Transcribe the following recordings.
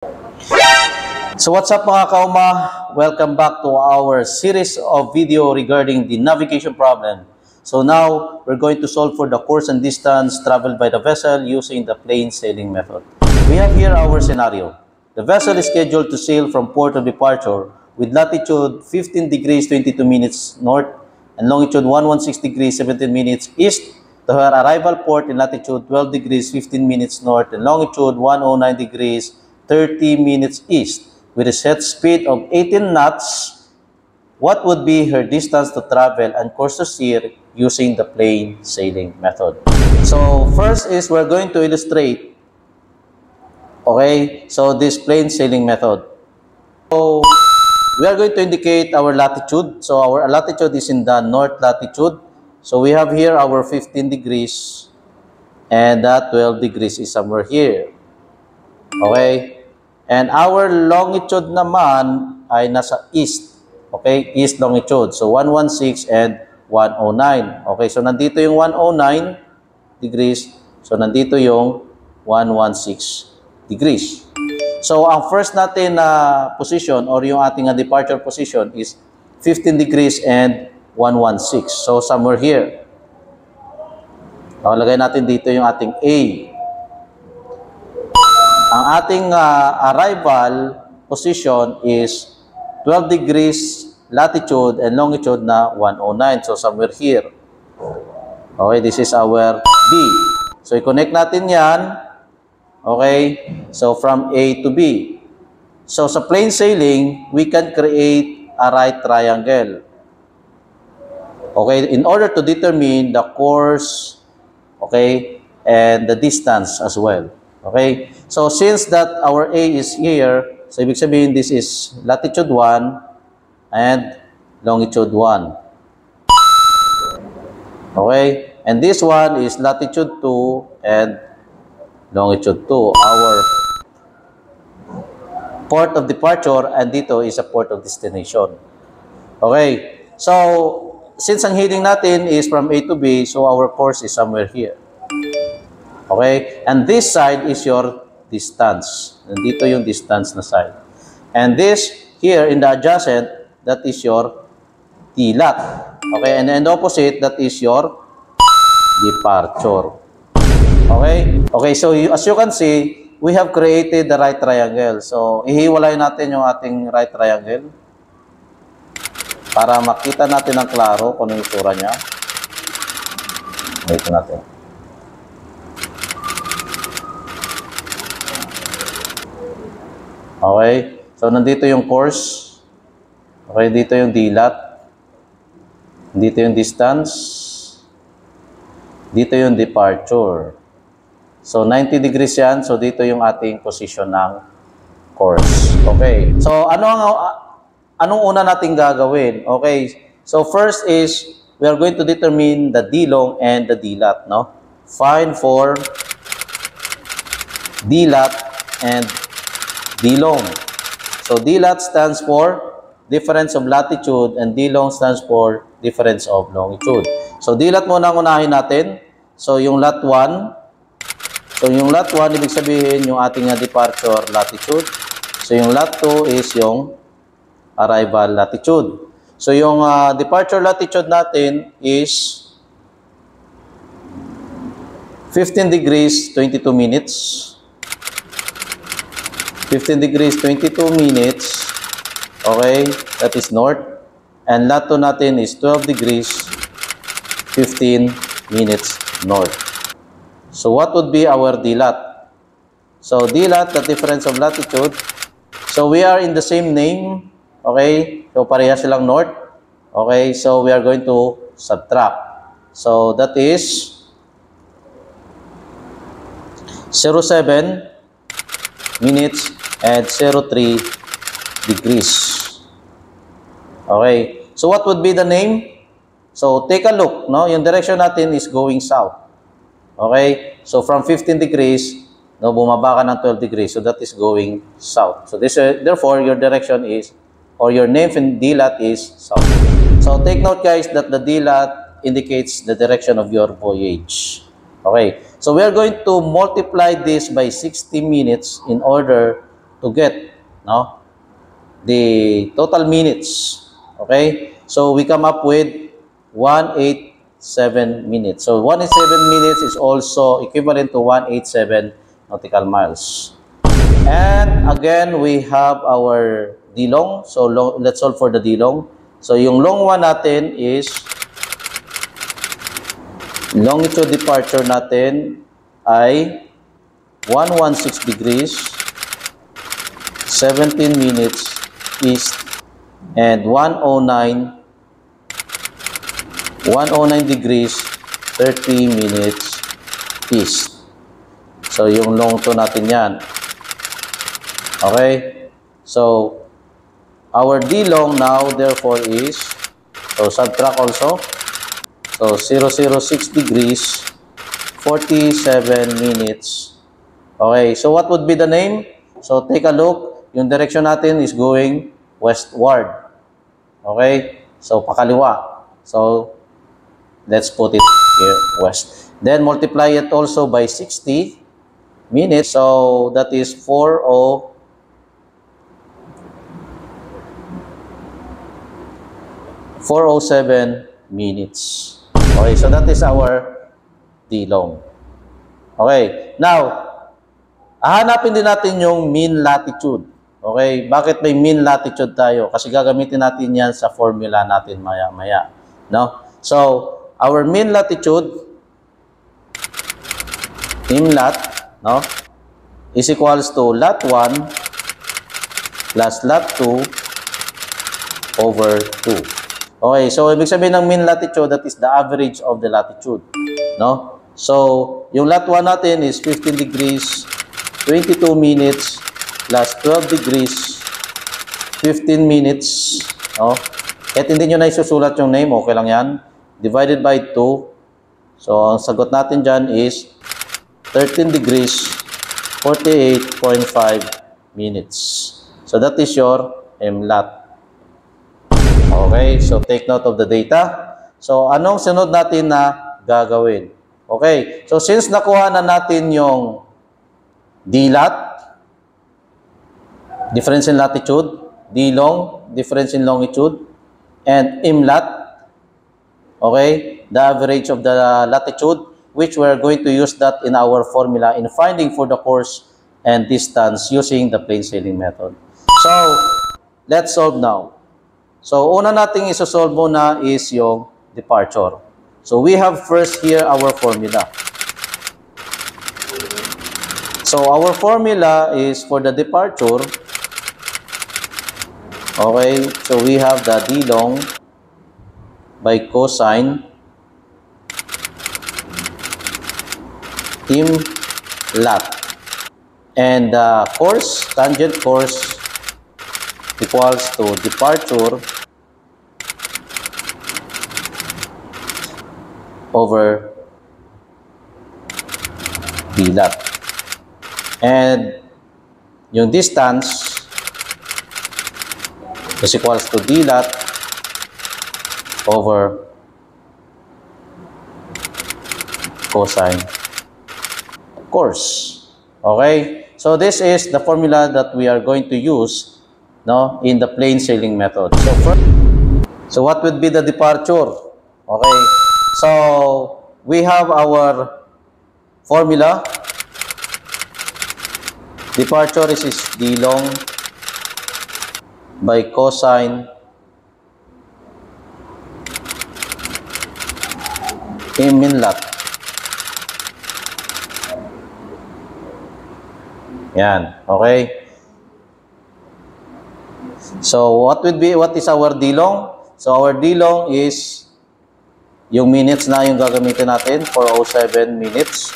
So what's up mga kauma? Welcome back to our series of video regarding the navigation problem. So now we're going to solve for the course and distance traveled by the vessel using the plain sailing method. We have here our scenario. The vessel is scheduled to sail from port of departure with latitude 15 degrees 22 minutes north and longitude 116 degrees 17 minutes east to her arrival port in latitude 12 degrees 15 minutes north and longitude 109 degrees 30 minutes east. With a set speed of 18 knots, what would be her distance to travel and course to steer using the plain sailing method? So first is we're going to illustrate, okay, so this plain sailing method. So we are going to indicate our latitude. So our latitude is in the north latitude. So we have here our 15 degrees and that 12 degrees is somewhere here. Okay? And our longitude naman ay nasa east. Okay? East longitude. So, 116 and 109. Okay? So, nandito yung 109 degrees. So, nandito yung 116 degrees. So, ang first natin na position or yung ating departure position is 15 degrees and 116. So, somewhere here. Lagay natin dito yung ating A. Ang ating arrival position is 12 degrees latitude and longitude na 109. So, somewhere here. Okay, this is our B. So, i-connect natin yan. Okay, so from A to B. So, sa plain sailing, we can create a right triangle. Okay, in order to determine the course, okay, and the distance as well. Okay, so since that our A is here, so ibig sabihin this is latitude 1 and longitude 1. Okay, and this one is latitude 2 and longitude 2. Our port of departure and dito is a port of destination. Okay, so since ang heading natin is from A to B, so our course is somewhere here. Okay? And this side is your distance. Nandito yung distance na side. And this, here in the adjacent, that is your dilat. Okay? And the opposite, that is your departure. Okay? Okay, so as you can see, we have created the right triangle. So, ihiwalay natin yung ating right triangle para makita natin ng klaro kung ano yung itsura niya. Ito natin. Okay, so nandito yung course. Okay, dito yung dilat. Dito yung distance. Dito yung departure. So 90 degrees yan. So dito yung ating position ng course. Okay, so anong una nating gagawin? Okay, so first is we are going to determine the dilong and the dilat, no? Find for dilat and dilong. So, dilat stands for difference of latitude and dilong stands for difference of longitude. So, dilat muna ang unahin natin. So, yung lat 1. So, yung lat 1, ibig sabihin yung ating departure latitude. So, yung lat 2 is yung arrival latitude. So, yung departure latitude natin is 15 degrees 22 minutes. 15 degrees 22 minutes, okay, that is north. And lat 2 natin is 12 degrees 15 minutes north. So what would be our dilat? So dilat, the difference of latitude. So we are in the same name, okay, so pareha silang north. Okay, so we are going to subtract. So that is 07 minutes and 03 degrees. Okay. So what would be the name? So take a look, no? Yung direction natin is going south. Okay? So from 15 degrees, no, bumaba ka ng 12 degrees. So that is going south. So this therefore your direction is or your name in dilat is south. So take note guys that the dilat indicates the direction of your voyage. Okay. So we are going to multiply this by 60 minutes in order to get, no, the total minutes. Okay? So we come up with 187 minutes. So 187 minutes is also equivalent to 187 nautical miles. And again, we have our D-long. So let's solve for the D-long. So yung long one natin is longitude departure natin ay 116 degrees, 17 minutes east, and 109 degrees, 30 minutes east. So yung long to natin yan. Okay? So our D-long now therefore is, so subtract also. So 006 degrees, 47 minutes. Okay, so what would be the name? So take a look. Yung direction natin is going westward. Okay? So pakaliwa. So let's put it here, west. Then multiply it also by 60 minutes. So that is 407 minutes. Okay, so that is our D-long. Okay, now, hahanapin din natin yung mean latitude. Okay, bakit may mean latitude tayo? Kasi gagamitin natin yan sa formula natin maya-maya. No? So, our mean latitude, MLAT, no, is equals to lat 1 plus lat 2 over 2. Okay, so ibig sabihin ng mean latitude, that is the average of the latitude, no? So, yung lat 1 natin is 15 degrees, 22 minutes, plus 12 degrees, 15 minutes, no? Kahit hindi nyo na isusulat yung name, okay lang yan. Divided by 2. So, ang sagot natin dyan is 13 degrees, 48.5 minutes. So, that is your MLAT. Okay, so take note of the data. So, anong sunod natin na gagawin? Okay, so since nakuha na natin yung D-lat, difference in latitude, D-long, difference in longitude, and MLAT, okay, the average of the latitude, which we're going to use that in our formula in finding for the course and distance using the plain sailing method. So, let's solve now. So, una nating isosolve muna is yung departure. So, we have first here our formula. So, our formula is for the departure. Okay, so we have the D-long by cosine MLAT. And the course, tangent course, equals to departure over D-lat. And yung distance is equals to D-lat over cosine course. Okay? So this is the formula that we are going to use, no, in the plain sailing method. So first, so what would be the departure? Okay, so we have our formula. Departure is D-long by cosine MLAT. Yan, okay. So, what is our D-long? So, our D-long is yung minutes na yung gagamitin natin, 407 minutes.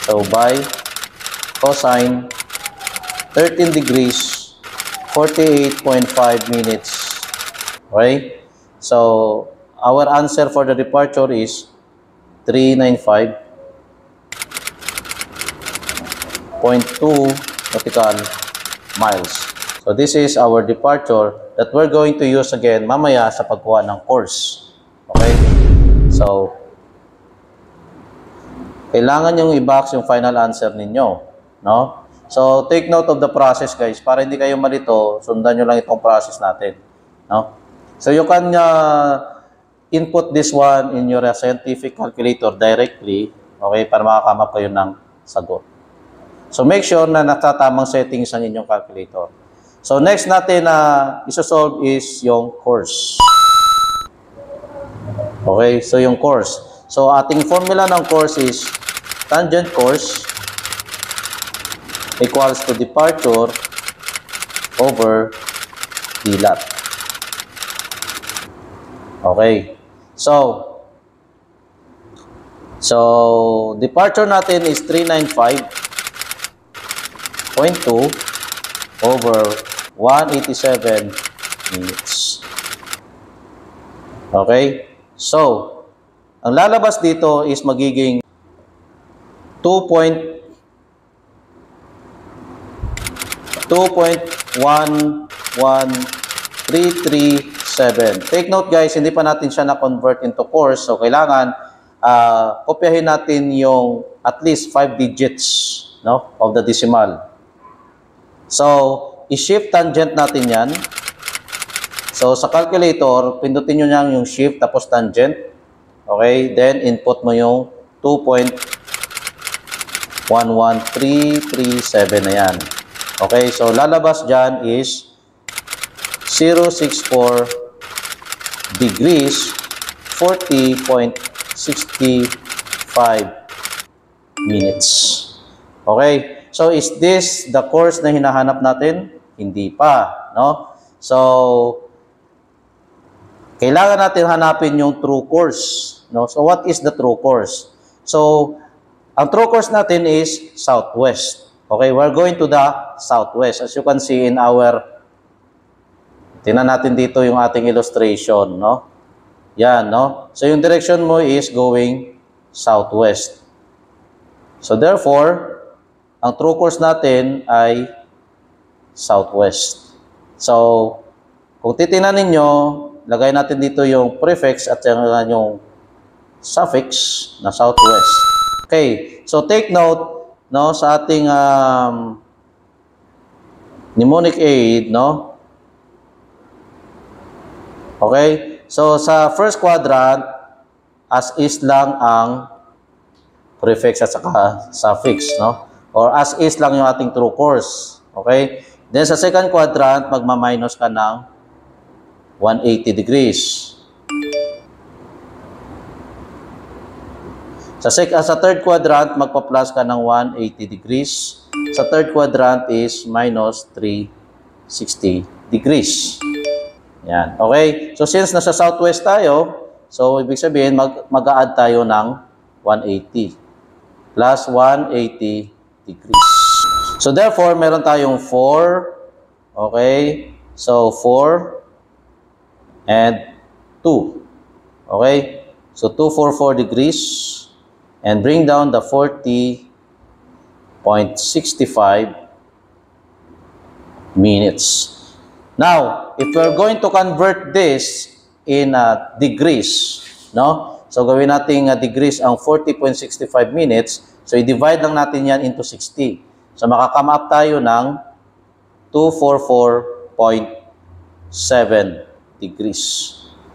So, by cosine 13 degrees, 48.5 minutes. Okay? So, our answer for the departure is 395.2 nautical miles. So, this is our departure that we're going to use again mamaya sa pagkuha ng course. Okay? So, kailangan yung i-box yung final answer ninyo. No? So, take note of the process, guys. Para hindi kayo malito, sundan nyo lang itong process natin. No? So, you can input this one in your scientific calculator directly, okay, para makakama kayo ng sagot. So, make sure na natatamang settings ang inyong calculator. So, next natin na isosolve is yung course. Okay, so yung course. So, ating formula ng course is tangent course equals to departure over dilat. Okay. So departure natin is 395.2 over 187 minutes. Okay? So, ang lalabas dito is magiging 2.11337. Take note, guys, hindi pa natin siya na-convert into course. So, kailangan kopyahin natin yung at least 5 digits, no, of the decimal. So, i-shift tangent natin yan. So, sa calculator, pindutin nyo lang yung shift tapos tangent. Okay? Then, input mo yung 2.11337 na yan. Okay? So, lalabas dyan is 064 degrees 40.65 minutes. Okay? So, is this the course na hinahanap natin? Hindi pa, no? So, kailangan natin hanapin yung true course, no? So, what is the true course? So, ang true course natin is southwest. Okay, we're going to the southwest. As you can see in our, tingnan natin dito yung ating illustration, no? Yan, no? So, yung direction mo is going southwest. So, therefore, ang true course natin ay southwest. So, kung titingnan ninyo, lagay natin dito yung prefix at yung suffix na southwest. Okay, so take note, no, sa ating mnemonic aid, no? Okay, so sa first quadrant, as is lang ang prefix at saka suffix, no? Or as is lang yung ating true course. Okay? Then sa second quadrant, magma-minus ka ng 180 degrees. Sa third quadrant, magpa-plus ka ng 180 degrees. Sa third quadrant is minus 360 degrees. Yan. Okay? So since nasa southwest tayo, so ibig sabihin, mag-a-add tayo ng 180. Plus 180 degrees. So therefore, meron tayong 4. Okay? So 4 and 2. Okay? So 244 degrees and bring down the 40.65 minutes. Now, if we're going to convert this in degrees, no? So gawin natin degrees ang 40.65 minutes. So, i-divide lang natin yan into 60. So, makakame up tayo ng 244.7 degrees.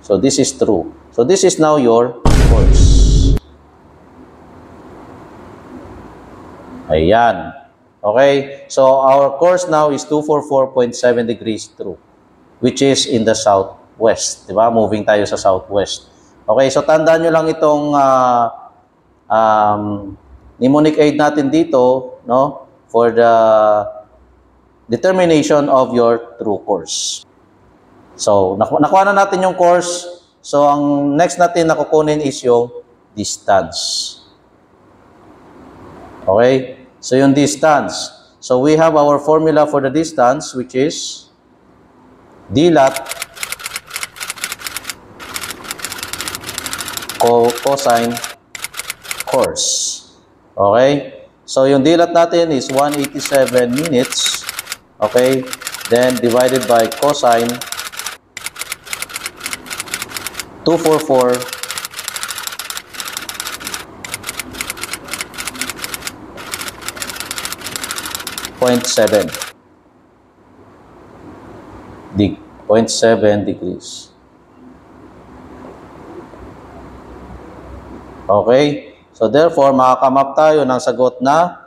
So, this is true. So, this is now your course. Ayan. Okay? So, our course now is 244.7 degrees true, which is in the southwest. Diba? Moving tayo sa southwest. Okay? So, tandaan nyo lang itong mnemonic aid natin dito, no, for the determination of your true course. So, nakuha na natin yung course. So, ang next natin na kukunin is yung distance. Okay? So, yung distance. So, we have our formula for the distance, which is dilat cosine course. Okay? So, yung dilat natin is 187 minutes. Okay? Then, divided by cosine 244.7 0.7 degrees. Okay? So therefore, makakamap tayo ng sagot na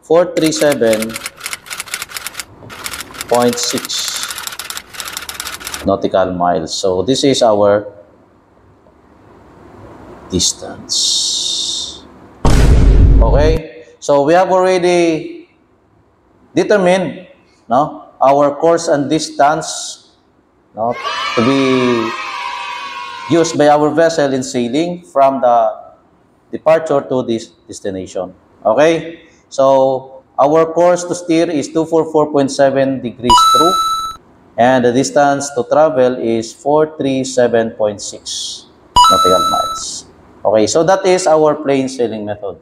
437.6 nautical miles. So this is our distance. Okay? So we have already determined, no, our course and distance, no, to be used by our vessel in sailing from the departure to this destination. Okay? So our course to steer is 244.7 degrees true, and the distance to travel is 437.6 nautical miles. Okay, so that is our plain sailing method.